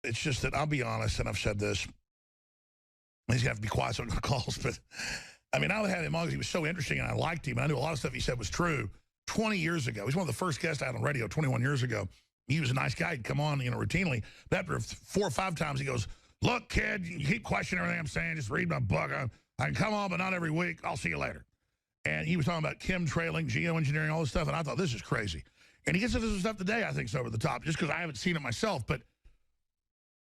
It's just that I'll be honest, and I've said this. He's going to have to be quiet so he calls, but I mean, I would have him on because he was so interesting and I liked him. And I knew a lot of stuff he said was true 20 years ago. He's one of the first guests I had on radio 21 years ago. He was a nice guy. He'd come on, routinely. But after 4 or 5 times, he goes, look, kid, you keep questioning everything I'm saying. Just read my book. I can come on, but not every week. I'll see you later. And he was talking about chemtrailing, geoengineering, all this stuff. And I thought, this is crazy. And he gets into some stuff today I think is over the top, just because I haven't seen it myself. But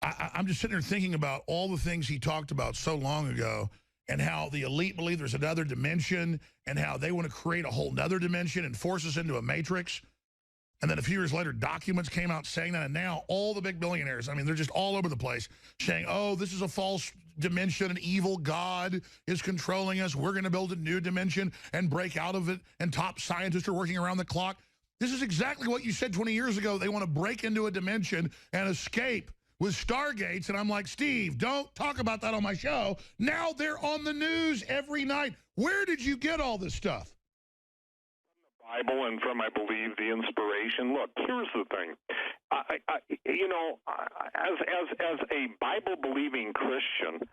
I'm just sitting there thinking about all the things he talked about so long ago and how the elite believe there's another dimension and how they want to create a whole nother dimension and force us into a matrix. And then a few years later, documents came out saying that. And now all the big billionaires, I mean, they're just all over the place saying, oh, this is a false dimension. An evil God is controlling us. We're going to build a new dimension and break out of it. And top scientists are working around the clock. This is exactly what you said 20 years ago. They want to break into a dimension and escape with Stargates. And I'm like, Steve, don't talk about that on my show. Now they're on the news every night. Where did you get all this stuff? Bible and from, I believe, the inspiration. Look, here's the thing. As a Bible-believing Christian,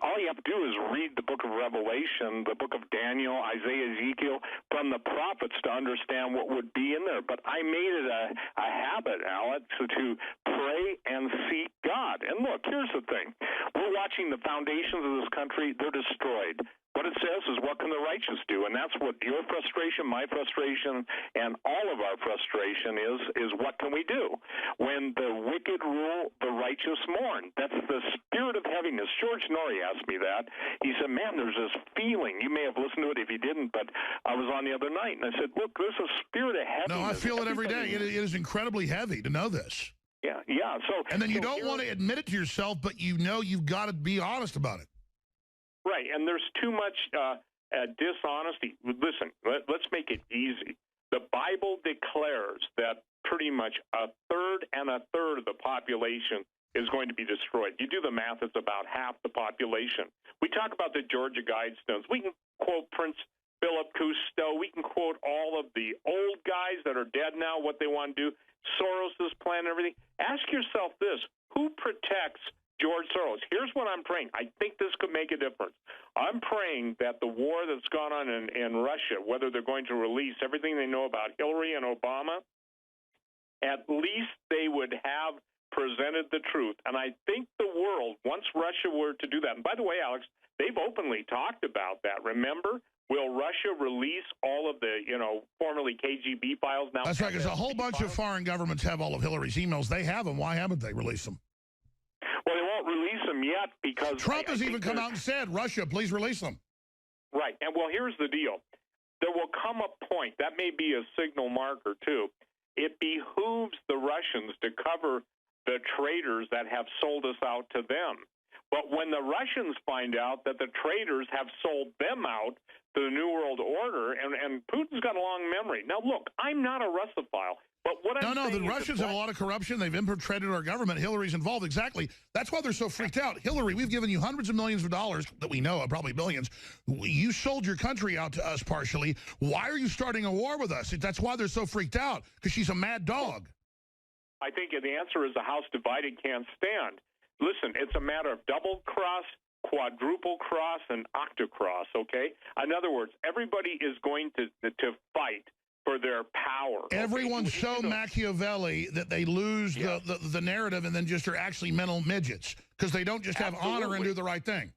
all you have to do is read the book of Revelation, the book of Daniel, Isaiah, Ezekiel, from the prophets to understand what would be in there. But I made it a habit, Alex, to pray and seek God. And look, here's the thing. We're watching the foundations of this country. They're destroyed. What it says is, what can the righteous do? And that's what your frustration, my frustration, and all of our frustration is what can we do? When the wicked rule, the righteous mourn. That's the spirit of heaviness. George Norrie asked me that. He said, man, there's this feeling. You may have listened to it if you didn't, but I was on the other night, and I said, look, there's a spirit of heaviness. No, I feel it every day. It is incredibly heavy to know this. Yeah. And then you don't want to admit it to yourself, but you know you've got to be honest about it. Right, and there's too much dishonesty. Listen, let's make it easy. The Bible declares that pretty much a third of the population is going to be destroyed. You do the math, it's about half the population. We talk about the Georgia Guidestones. We can quote Prince Philip Cousteau. We can quote all of the old guys that are dead now, what they want to do, Soros' plan and everything. Ask yourself this, who protects George Soros? Here's what I'm praying. I think this could make a difference. I'm praying that the war that's gone on in Russia, whether they're going to release everything they know about Hillary and Obama, at least they would have presented the truth. And I think the world, once Russia were to do that, and by the way, Alex, they've openly talked about that. Remember? Will Russia release all of the, formerly KGB files now? That's right, because a whole bunch of foreign governments have all of Hillary's emails. They have them. Why haven't they released them? Well, they won't release them yet because Trump has even come out and said, Russia, please release them. Right. And, well, here's the deal. There will come a point, that may be a signal marker, too. It behooves the Russians to cover the traitors that have sold us out to them. But when the Russians find out that the traitors have sold them out to the New World Order, and Putin's got a long memory. Now, look, I'm not a Russophile. But what I'm saying the Russians have a lot of corruption. They've infiltrated our government. Hillary's involved. Exactly. That's why they're so freaked out. Hillary, we've given you hundreds of millions of dollars that we know of, probably billions. You sold your country out to us partially. Why are you starting a war with us? That's why they're so freaked out, because she's a mad dog. I think the answer is a house divided can't stand. Listen, it's a matter of double cross, quadruple cross, and octocross, okay? In other words, everybody is going to fight for their power. Everyone's so Machiavelli that they lose the narrative and then just are actually mental midgets because they don't just have honor and do the right thing.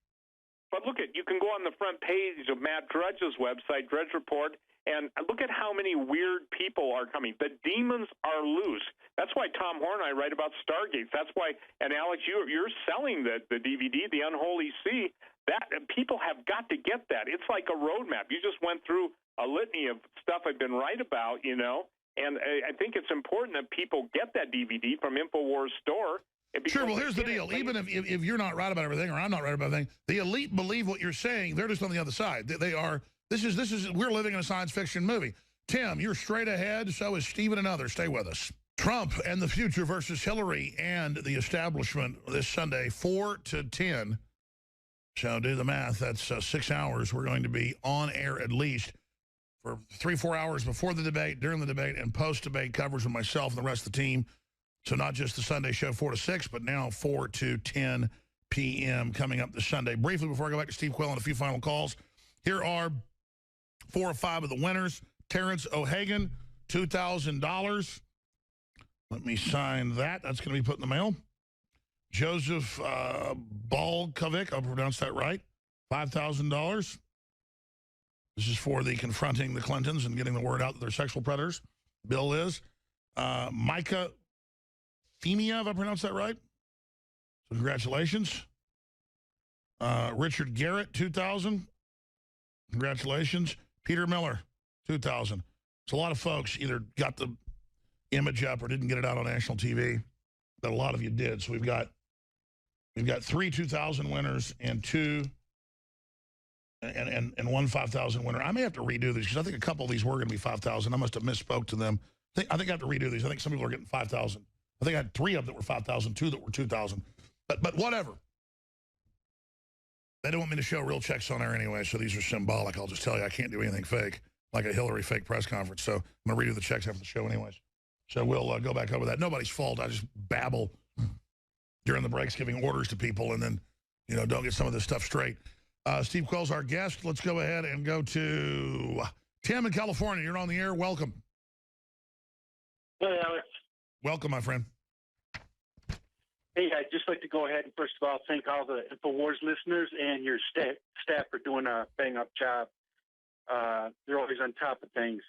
But look you can go on the front page of Matt Drudge's website, Drudge Report, and look at how many weird people are coming. The demons are loose. That's why Tom Horn and I write about Stargates. That's why, and Alex, you're selling the DVD, The Unholy Sea. That people have got to get that. It's like a roadmap. You just went through a litany of stuff I've been right about, and I think it's important that people get that DVD from InfoWars store. Sure, well, here's the deal. Even if you're not right about everything or I'm not right about everything, the elite believe what you're saying. They're just on the other side. They are, we're living in a science fiction movie. Tim, you're straight ahead. So is Stephen and others. Stay with us. Trump and the future versus Hillary and the establishment this Sunday, 4 to 10. So do the math. That's 6 hours. We're going to be on air at least for 3-4 hours before the debate, during the debate, and post-debate coverage with myself and the rest of the team. So not just the Sunday show 4 to 6, but now 4 to 10 p.m. coming up this Sunday. Briefly, before I go back to Steve Quayle and a few final calls, here are 4 or 5 of the winners. Terrence O'Hagan, $2,000. Let me sign that. That's going to be put in the mail. Joseph Balkovic, I'll pronounce that right, $5,000. This is for the confronting the Clintons and getting the word out that they're sexual predators. Bill is. Micah Femia, if I pronounced that right. So congratulations. Richard Garrett, $2,000. Congratulations. Peter Miller, $2,000. So a lot of folks either got the image up or didn't get it out on national TV, but a lot of you did. So we've got 3 2,000 winners and one 5,000 winner. I may have to redo these because I think a couple of these were going to be 5,000. I must have misspoke to them. I think I have to redo these. I think some people are getting 5,000. I think I had 3 of them that were 5,000, 2 that were 2,000. But whatever. They don't want me to show real checks on air anyway, so these are symbolic. I'll just tell you, I can't do anything fake, like a Hillary fake press conference. So I'm going to redo the checks after the show anyways. So we'll go back over that. Nobody's fault. I just babble during the breaks, giving orders to people, and then, don't get some of this stuff straight. Steve Quayle's our guest. Let's go ahead and go to Tim in California. You're on the air. Welcome. Hey, Alex. Welcome, my friend. Hey, I'd just like to go ahead and first of all thank all the InfoWars listeners and your staff for doing a bang-up job. They're always on top of things.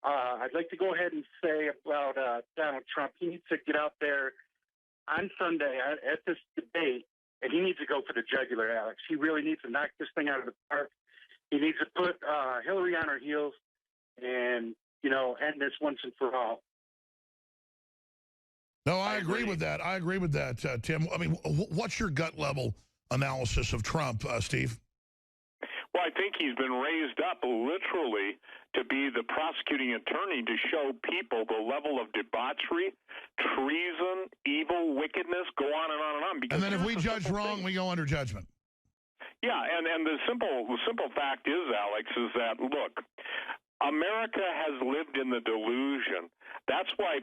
I'd like to go ahead and say about Donald Trump, he needs to get out there on Sunday at this debate, and he needs to go for the jugular, Alex. He really needs to knock this thing out of the park. He needs to put Hillary on her heels and, end this once and for all. No, I agree with that. I agree with that, Tim. I mean, what's your gut level analysis of Trump, Steve? Well, I think he's been raised up literally to be the prosecuting attorney to show people the level of debauchery, treason, evil, wickedness, go on and on and on. And then if we judge wrong, we go under judgment. Yeah, and the simple fact is, Alex, is that, look, America has lived in the delusion. That's why,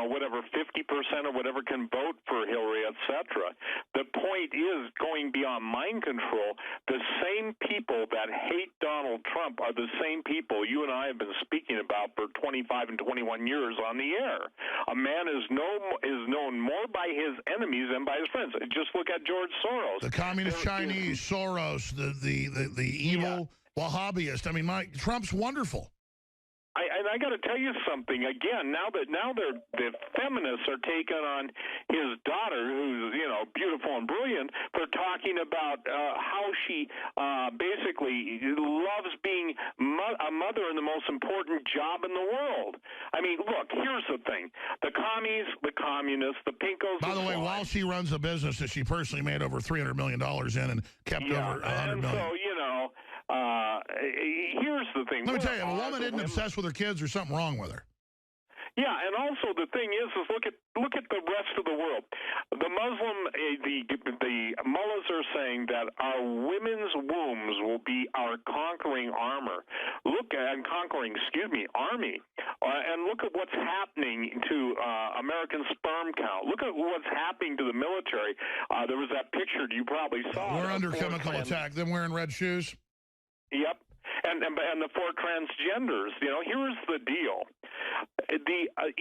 whatever 50% or whatever can vote for Hillary, etc. The point is, going beyond mind control, the same people that hate Donald Trump are the same people you and I have been speaking about for 25 and 21 years on the air. A man is known more by his enemies than by his friends. Just look at George Soros. The communist Chinese, Soros, the evil Wahhabiist. I mean, Trump's wonderful. I got to tell you something again. Now the feminists are taking on his daughter, who's beautiful and brilliant, for talking about how she basically loves being a mother in the most important job in the world. I mean, look, here's the thing: the commies, the communists, the pinkos. By the way, while she runs a business that she personally made over $300 million in and kept over $100 million. So here's the thing. Let me tell you, if a woman isn't obsessed with her kids, there's something wrong with her. Yeah, and also the thing is look at the rest of the world. The Muslim, the mullahs are saying that our women's wombs will be our conquering armor. Army. And look at what's happening to American sperm count. Look at what's happening to the military. There was that picture you probably saw. We're under chemical attack. Them wearing red shoes. Yep. And the 4 transgenders. Here's the deal.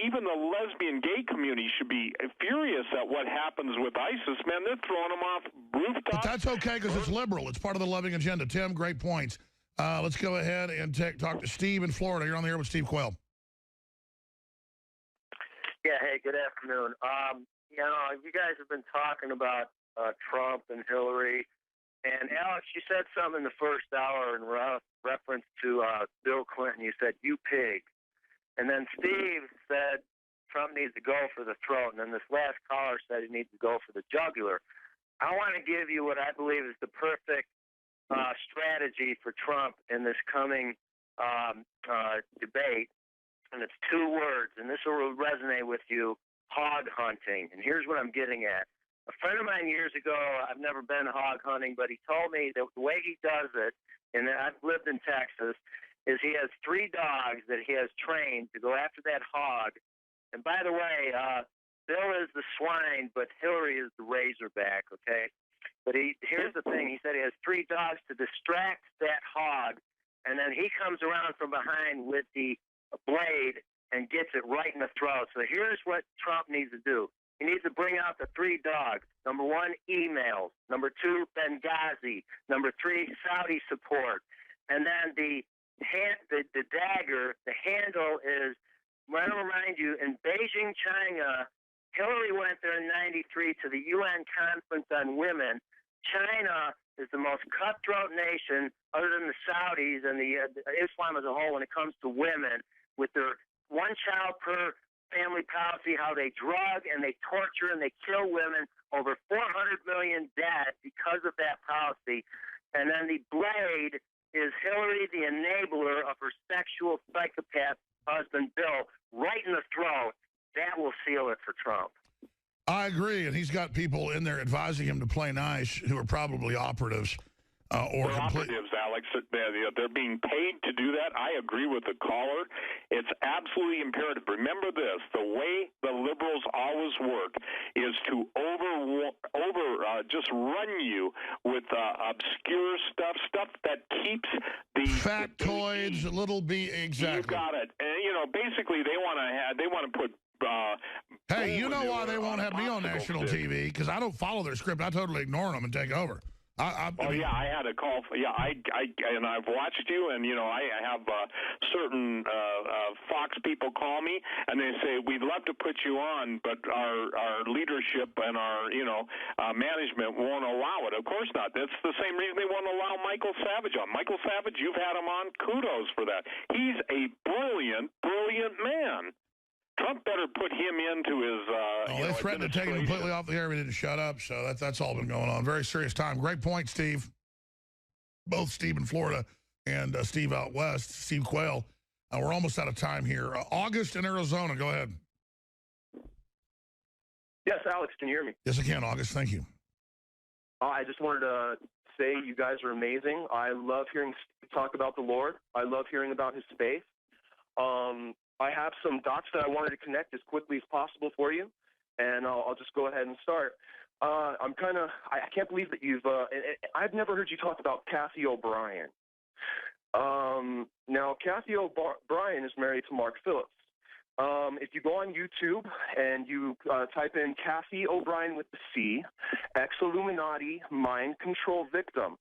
Even the lesbian gay community should be furious at what happens with ISIS. Man, they're throwing them off rooftops. But that's okay because it's liberal. It's part of the loving agenda. Tim, great points. Let's go ahead and talk to Steve in Florida. You're on the air with Steve Quayle. Yeah, hey, good afternoon. You guys have been talking about Trump and Hillary. And, Alex, you said something in the first hour in reference to Bill Clinton. You said, "You pig." And then Steve said Trump needs to go for the throat. And then this last caller said he needs to go for the jugular. I want to give you what I believe is the perfect strategy for Trump in this coming debate. And it's 2 words, and this will resonate with you: hog hunting. And here's what I'm getting at. A friend of mine years ago, I've never been hog hunting, but he told me that the way he does it, and I've lived in Texas, is he has 3 dogs that he has trained to go after that hog. And by the way, Bill is the swine, but Hillary is the razorback, okay? But here's the thing. He said he has 3 dogs to distract that hog, and then he comes around from behind with the blade and gets it right in the throat. So here's what Trump needs to do. He needs to bring out the 3 dogs. Number 1, emails. Number 2, Benghazi. Number 3, Saudi support. And then the dagger, the handle is, I want to remind you, in Beijing, China, Hillary went there in '93 to the UN Conference on Women. China is the most cutthroat nation, other than the Saudis and the Islam as a whole, when it comes to women, with their 1 child per family policy, how they drug and they torture and they kill women, over 400 million dead because of that policy. And then the blade is Hillary, the enabler of her sexual psychopath husband, Bill, right in the throat. That will seal it for Trump. I agree, and he's got people in there advising him to play nice who are probably operatives. Or operatives, Alex. They're being paid to do that. I agree with the caller. It's absolutely imperative. Remember this: the way the liberals always work is to just run you with obscure stuff that keeps the factoids, little b exactly. You got it. And basically, they want to put. Hey, you know why they won't have me on national TV? Because I don't follow their script. I totally ignore them and take over. I had a call. And I've watched you, and I have certain Fox people call me, and they say we'd love to put you on, but our leadership and our management won't allow it. Of course not. That's the same reason they won't allow Michael Savage on. Michael Savage, you've had him on. Kudos for that. He's a brilliant man. Trump better put him into his. They threatened to take him completely off the air. We didn't shut up, so that's all been going on. Very serious time. Great point, Steve. Both Steve in Florida and Steve out west, Steve Quayle. We're almost out of time here. August in Arizona, go ahead. Yes, Alex, can you hear me? Yes, I can, August. Thank you. I just wanted to say you guys are amazing. I love hearing Steve talk about the Lord. I love hearing about his faith. I have some dots that I wanted to connect as quickly as possible for you, and I'll just go ahead and start. I can't believe that I've never heard you talk about Kathy O'Brien. Now, Kathy O'Brien is married to Mark Phillips. If you go on YouTube and you type in Kathy O'Brien with the C, ex-Illuminati mind control victim,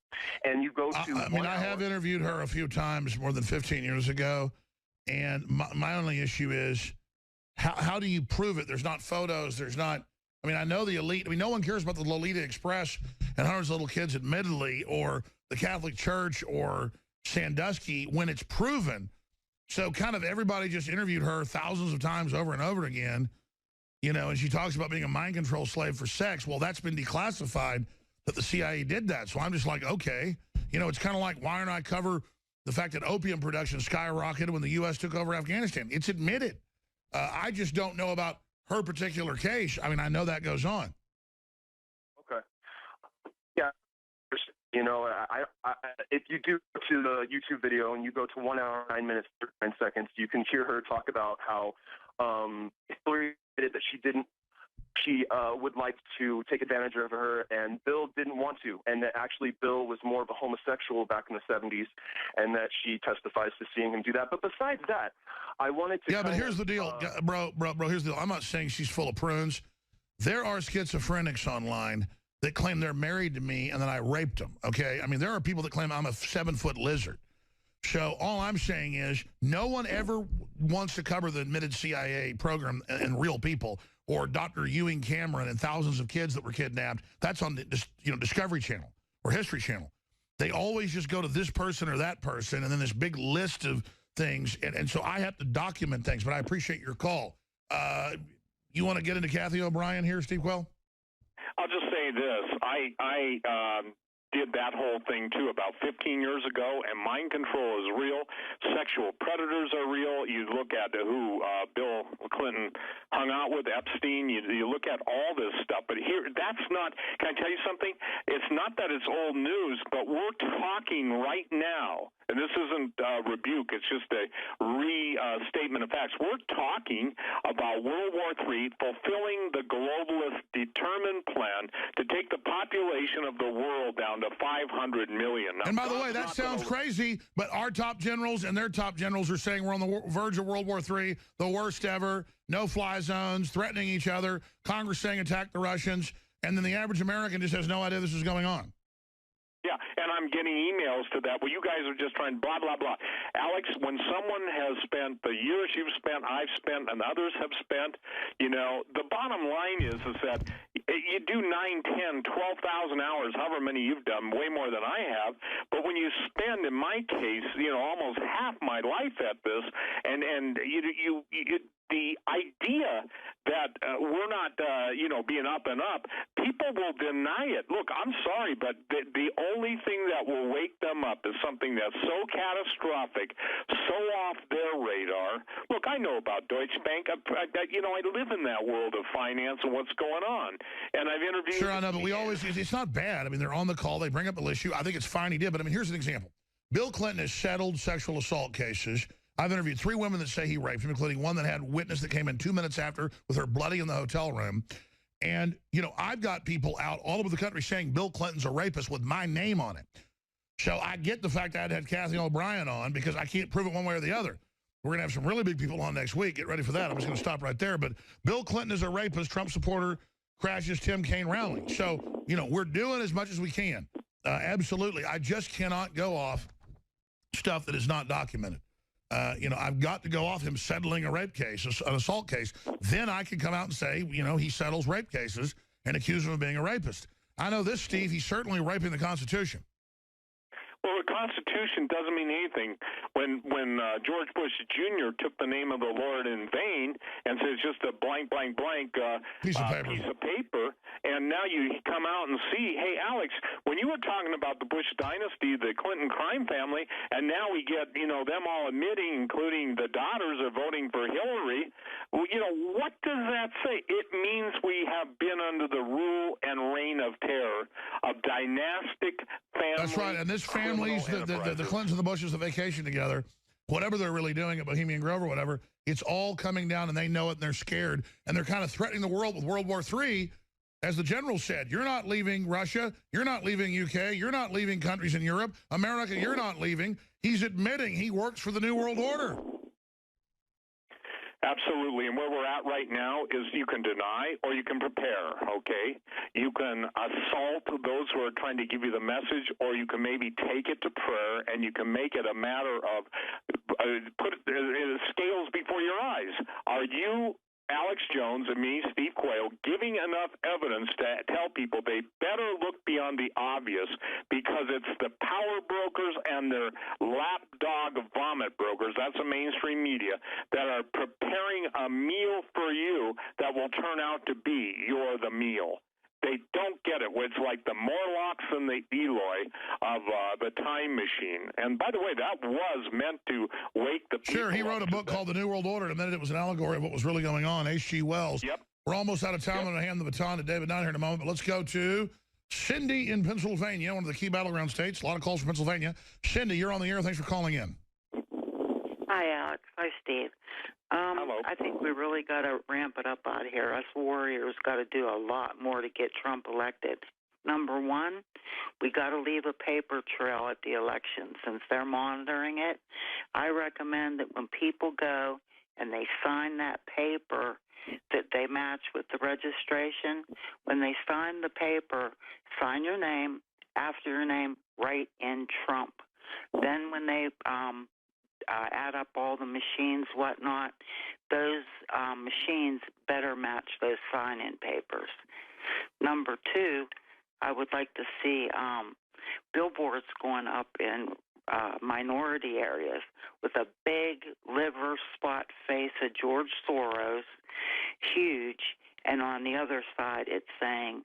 and you go to... I have interviewed her a few times more than 15 years ago. And my only issue is, how do you prove it? There's not photos. There's not, I know the elite. No one cares about the Lolita Express and hundreds of little kids, admittedly, or the Catholic Church or Sandusky when it's proven. So kind of everybody just interviewed her thousands of times over and over again, and she talks about being a mind control slave for sex. Well, that's been declassified that the CIA did that. So I'm just like, okay. It's kind of like, why don't I cover the fact that opium production skyrocketed when the U.S. took over Afghanistan? It's admitted. I just don't know about her particular case. I know that goes on. Okay. Yeah. If you do go to the YouTube video and you go to 1 hour, 9 minutes, 39 seconds, you can hear her talk about how Hillary admitted that she would like to take advantage of her, and Bill didn't want to, and that actually Bill was more of a homosexual back in the 70s, and that she testifies to seeing him do that. But besides that, I wanted to... Yeah, but here's the deal, bro, here's the deal. I'm not saying she's full of prunes. There are schizophrenics online that claim they're married to me and that I raped them, okay? There are people that claim I'm a 7-foot lizard. So all I'm saying is no one ever wants to cover the admitted CIA program and real people, or Dr. Ewing Cameron and thousands of kids that were kidnapped. That's on the Discovery Channel or History Channel. They always just go to this person or that person and then this big list of things. And so I have to document things, but I appreciate your call. You want to get into Kathy O'Brien here, Steve Quayle? I'll just say this. did that whole thing too about 15 years ago, and mind control is real. Sexual predators are real. You look at who Bill Clinton hung out with, Epstein. You look at all this stuff, but here, that's not. Can I tell you something? It's not that it's old news, but we're talking right now. And this isn't a rebuke, it's just a restatement of facts. We're talking about World War III fulfilling the globalist determined plan to take the population of the world down to 500 million. Now, and by the way, that sounds crazy, but our top generals and their top generals are saying we're on the verge of World War III, the worst ever, no-fly zones, threatening each other, Congress saying attack the Russians, and then the average American just has no idea this is going on. Yeah, and I'm getting emails to that. Well, you guys are just trying blah, blah, blah. Alex, when someone has spent the years you've spent, I've spent, and others have spent, you know, the bottom line is that you do 9, 10, 12,000 hours, however many you've done, way more than I have. But when you spend, in my case, you know, almost half my life at this, and the idea that we're not, you know, being up and up, people will deny it. Look, I'm sorry, but the only thing that will wake them up is something that's so catastrophic, so off their radar. Look, I know about Deutsche Bank. You know, I live in that world of finance and what's going on. And I've interviewed... Sure, I know, but we always... It's not bad. I mean, they're on the call. They bring up the issue. I think it's fine he did. But, I mean, here's an example. Bill Clinton has settled sexual assault cases. I've interviewed 3 women that say he raped him, including one that had a witness that came in 2 minutes after with her bloody in the hotel room. And, you know, I've got people out all over the country saying Bill Clinton's a rapist with my name on it. So I get the fact that I'd had Kathy O'Brien on because I can't prove it one way or the other. We're going to have some really big people on next week. Get ready for that. I'm just going to stop right there. But Bill Clinton is a rapist. Trump supporter crashes Tim Kaine rally. So, you know, we're doing as much as we can. Absolutely. I just cannot go off stuff that is not documented. You know, I've got to go off him settling a rape case, an assault case. Then I can come out and say, you know, he settles rape cases and accuse him of being a rapist. I know this, Steve, he's certainly raping the Constitution. Well, the Constitution doesn't mean anything. When George Bush Jr. took the name of the Lord in vain and says just a blank, blank, blank piece of paper, and now you come out and see, hey, Alex, when you were talking about the Bush dynasty, the Clinton crime family, and now we get, you know, them all admitting, including the daughters, are voting for Hillary, well, you know, what does that say? It means we have been under the rule and reign of terror of dynastic family. That's right, and this family's, the Clintons and the Bushes, the vacation together, whatever they're really doing at Bohemian Grove or whatever, it's all coming down and they know it and they're scared. And they're kind of threatening the world with World War III. As the general said, you're not leaving Russia, you're not leaving UK, you're not leaving countries in Europe, America, you're not leaving. He's admitting he works for the New World Order. Absolutely, and where we're at right now is you can deny or you can prepare, okay? You can assault those who are trying to give you the message, or you can maybe take it to prayer and you can make it a matter of put scales before your eyes. Are you, Alex Jones, and me, Steve Quayle, giving enough evidence to tell people they better look beyond the obvious, because it's the power brokers and their lapdog vomit brokers, that's the mainstream media, that are preparing a meal for you that will turn out to be you're the meal. They don't get it. It's like the Morlocks and the Eloi of the time machine. And by the way, that was meant to wake the people. Sure, he wrote a book called The New World Order, and admitted it was an allegory of what was really going on. H.G. Wells. Yep. We're almost out of time. I'm going to hand the baton to David Down here in a moment, but let's go to Cindy in Pennsylvania, one of the key battleground states. A lot of calls from Pennsylvania. Cindy, you're on the air. Thanks for calling in. Hi, Alex. Hi, Steve. Hello. I think we really got to ramp it up out here. Us warriors got to do a lot more to get Trump elected. Number one, we got to leave a paper trail at the election. Since they're monitoring it, I recommend that when people go and they sign that paper that they match with the registration, when they sign the paper, sign your name, after your name, write in Trump. Then when they add up all the machines, whatnot, those machines better match those sign-in papers. Number two, I would like to see billboards going up in minority areas with a big liver spot face of George Soros, huge, And on the other side, it's saying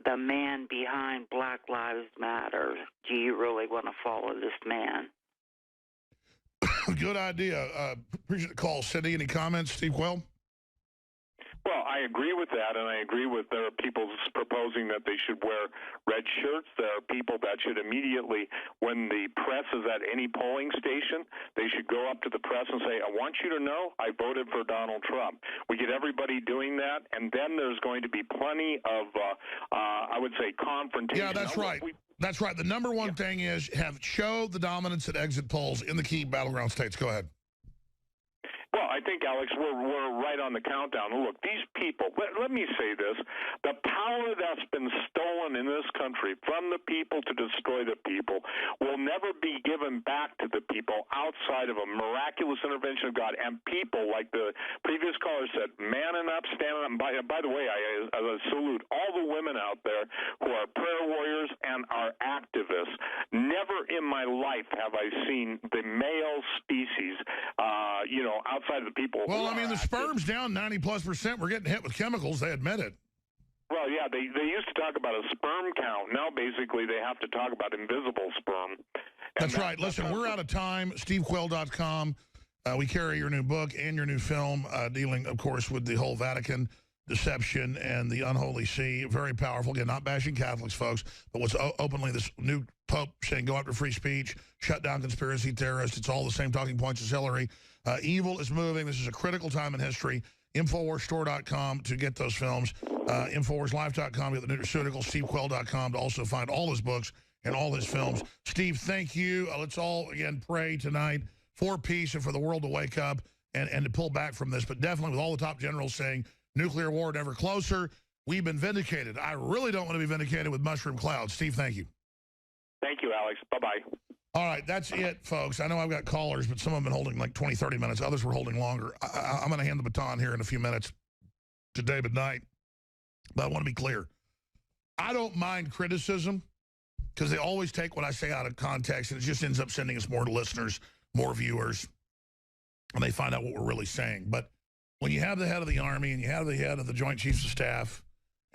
the man behind Black Lives Matter. Do you really want to follow this man? Good idea. Appreciate the call. Cindy, any comments? Steve Quayle? Well, I agree with that, and I agree with there are people proposing that they should wear red shirts. There are people that should immediately, when the press is at any polling station, they should go up to the press and say, I want you to know I voted for Donald Trump. We get everybody doing that, and then there's going to be plenty of, I would say, confrontation. Yeah, that's right. That's right. The number one thing is show the dominance at exit polls in the key battleground states. Go ahead. Well, I think, Alex, we're right on the countdown. Look, these people, let me say this, the power that's been stolen in this country from the people to destroy the people will never be given back to the people outside of a miraculous intervention of God. And people, like the previous caller said, manning up, standing up. And by the way, I salute all the women out there who are prayer warriors and are activists. Never in my life have I seen the male species, outside of the people. Well, I mean, the sperm's down 90+%. We're getting hit with chemicals. They admit it. Well, yeah, they used to talk about a sperm count. Now, basically, they have to talk about invisible sperm. That's right. Listen, we're out of time. SteveQuayle.com. We carry your new book and your new film dealing, of course, with the whole Vatican deception and the unholy see. Very powerful. Again, not bashing Catholics, folks, but what's openly this new Pope saying go after free speech, shut down conspiracy theorists. It's all the same talking points as Hillary. Evil is moving. This is a critical time in history. InfoWarsStore.com to get those films. InfoWarsLife.com to get the nutraceuticals. SteveQuayle.com to also find all his books and all his films. Steve, thank you. Let's all, again, pray tonight for peace and for the world to wake up and to pull back from this. But definitely with all the top generals saying nuclear war never closer, we've been vindicated. I really don't want to be vindicated with mushroom clouds. Steve, thank you. Thank you, Alex. Bye-bye. All right, that's it, folks. I know I've got callers, but some of them have been holding like 20, 30 minutes. Others were holding longer. I'm going to hand the baton here in a few minutes to David Knight. But I want to be clear. I don't mind criticism because they always take what I say out of context, and it just ends up sending us more listeners, more viewers, and they find out what we're really saying. But when you have the head of the Army and you have the head of the Joint Chiefs of Staff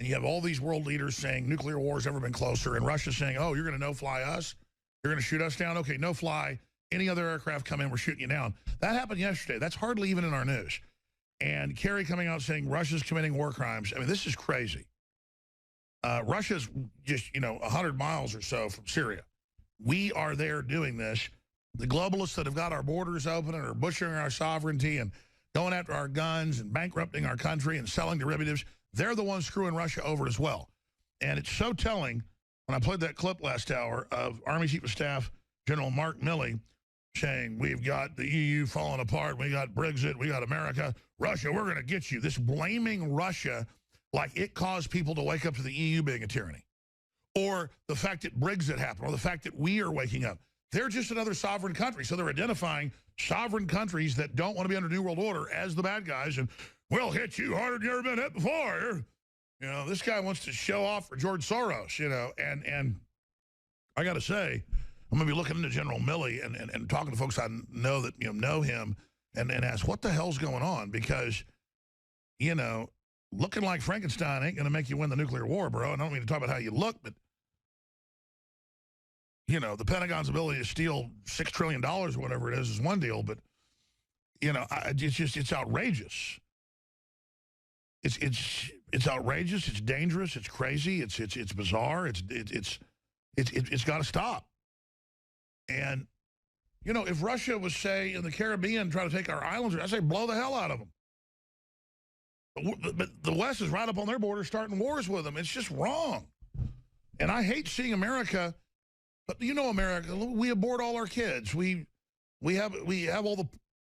and you have all these world leaders saying nuclear war has never been closer and Russia saying, oh, you're going to no-fly us? You're going to shoot us down? Okay, no fly. Any other aircraft come in, we're shooting you down. That happened yesterday. That's hardly even in our news. And Kerry coming out saying Russia's committing war crimes. I mean, this is crazy. Russia's just, 100 miles or so from Syria. We are there doing this. The globalists that have got our borders open and are butchering our sovereignty and going after our guns and bankrupting our country and selling derivatives, they're the ones screwing Russia over as well. And it's so telling. When I played that clip last hour of Army Chief of Staff General Mark Milley saying, we've got the EU falling apart, we got Brexit, we got America, Russia, we're going to get you. This blaming Russia like it caused people to wake up to the EU being a tyranny. Or the fact that Brexit happened, or the fact that we are waking up. They're just another sovereign country. So they're identifying sovereign countries that don't want to be under New World Order as the bad guys. And we'll hit you harder than you've ever been hit before. This guy wants to show off for George Soros, and I got to say, I'm going to be looking into General Milley and talking to folks I know that, know him and ask what the hell's going on because, looking like Frankenstein ain't going to make you win the nuclear war, bro. And I don't mean to talk about how you look, but, the Pentagon's ability to steal $6 trillion or whatever it is one deal, but, it's outrageous. It's outrageous. It's dangerous. It's crazy. It's bizarre. It's got to stop. And if Russia was, say, in the Caribbean trying to take our islands, I say blow the hell out of them. But the West is right up on their border, starting wars with them. It's just wrong. And I hate seeing America. But America, we abort all our kids. We have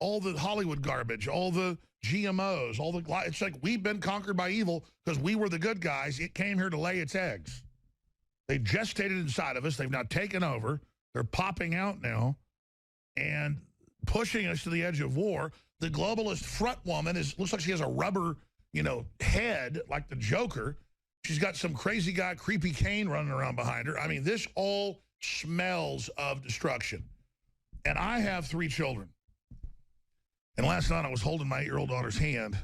all the Hollywood garbage, all the GMOs, it's like we've been conquered by evil because we were the good guys. It came here to lay its eggs. They gestated inside of us. They've now taken over. They're popping out now and pushing us to the edge of war. The globalist front woman looks like she has a rubber, head like the Joker. She's got some crazy guy, creepy Kane running around behind her. I mean, this all smells of destruction. And I have 3 children. And last night I was holding my 8-year-old daughter's hand.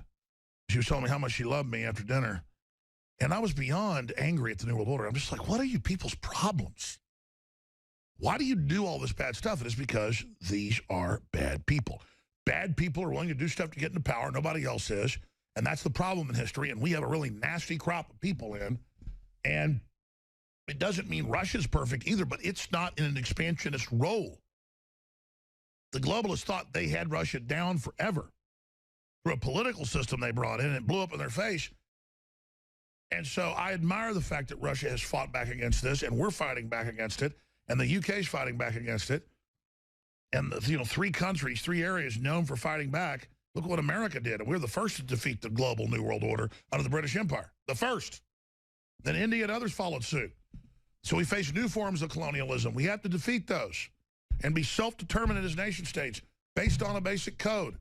She was telling me how much she loved me after dinner. And I was beyond angry at the New World Order. I'm just like, what are you people's problems? Why do you do all this bad stuff? And it's because these are bad people. Bad people are willing to do stuff to get into power. Nobody else is. And that's the problem in history. And we have a really nasty crop of people in. And it doesn't mean Russia's perfect either, but it's not in an expansionist role. The globalists thought they had Russia down forever through a political system they brought in, and it blew up in their face. And so I admire the fact that Russia has fought back against this, and we're fighting back against it, and the UK's fighting back against it. And, you know, 3 countries, 3 areas known for fighting back. Look what America did. And we're the first to defeat the global New World Order under the British Empire. The first. Then India and others followed suit. So we face new forms of colonialism. We have to defeat those and be self-determined as nation states based on a basic code.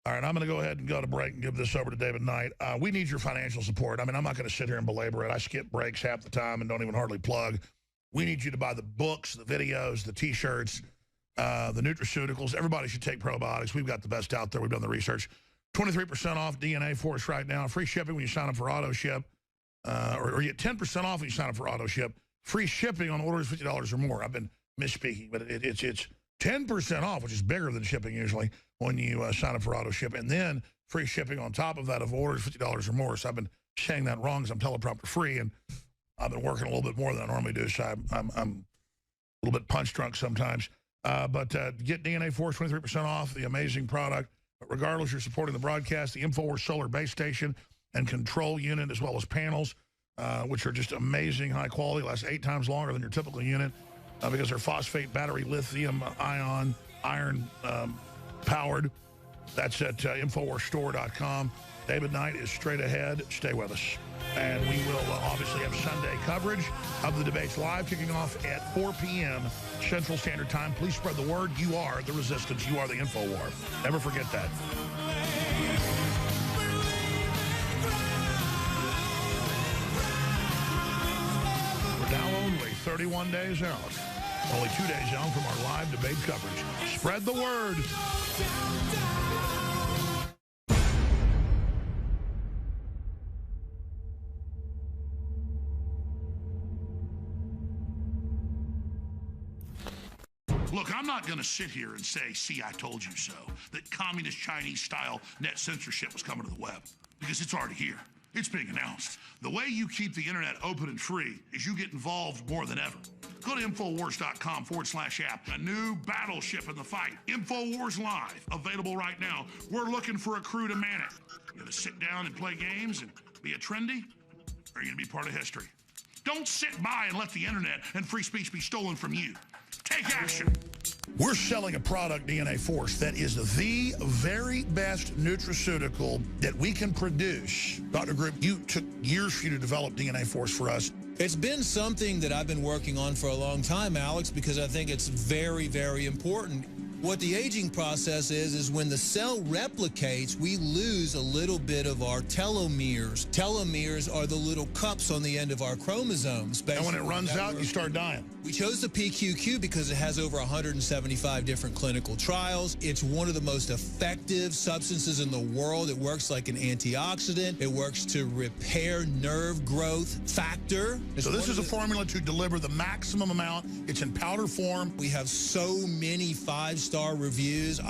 All right, I'm going to go ahead and go to break and give this over to David Knight. We need your financial support. I mean, I'm not going to sit here and belabor it. I skip breaks half the time and don't even hardly plug. We need you to buy the books, the videos, the T-shirts, the nutraceuticals. Everybody should take probiotics. We've got the best out there. We've done the research. 23% off DNA Force right now. Free shipping when you sign up for auto ship. Or you get 10% off when you sign up for auto ship. Free shipping on orders $50 or more. I've been misspeaking, but it's 10% off, which is bigger than shipping usually when you sign up for auto ship. And then free shipping on top of that of orders $50 or more. So I've been saying that wrong because I'm teleprompter free, and I've been working a little bit more than I normally do, so I'm a little bit punch drunk sometimes. But get DNA Force 23% off, the amazing product. But regardless, you're supporting the broadcast, the InfoWars Solar Base Station and Control Unit, as well as panels, which are just amazing, high quality, last 8 times longer than your typical unit because they're phosphate battery, lithium ion, iron powered. That's at InfoWarsStore.com. David Knight is straight ahead. Stay with us. And we will obviously have Sunday coverage of the debates live, kicking off at 4 p.m. Central Standard Time. Please spread the word. You are the resistance. You are the InfoWar. Never forget that. We're now only 31 days out. Only 2 days out from our live debate coverage. Spread the word. Look, I'm not going to sit here and say, see, I told you so, that communist Chinese-style net censorship was coming to the web, because it's already here. It's being announced. The way you keep the internet open and free is you get involved more than ever. Go to Infowars.com/app. A new battleship in the fight. Infowars Live, available right now. We're looking for a crew to man it. You going to sit down and play games and be a trendy? Or are you going to be part of history? Don't sit by and let the internet and free speech be stolen from you. Take action. We're selling a product, DNA Force, that is the very best nutraceutical that we can produce. Dr. Group, you took years for you to develop DNA Force for us. It's been something that I've been working on for a long time, Alex, because I think it's very, very important. What the aging process is when the cell replicates, we lose a little bit of our telomeres. Telomeres are the little cups on the end of our chromosomes. And when it runs out, you start dying. We chose the PQQ because it has over 175 different clinical trials. It's one of the most effective substances in the world. It works like an antioxidant. It works to repair nerve growth factor. So this is a formula to deliver the maximum amount. It's in powder form. We have so many 5-star reviews.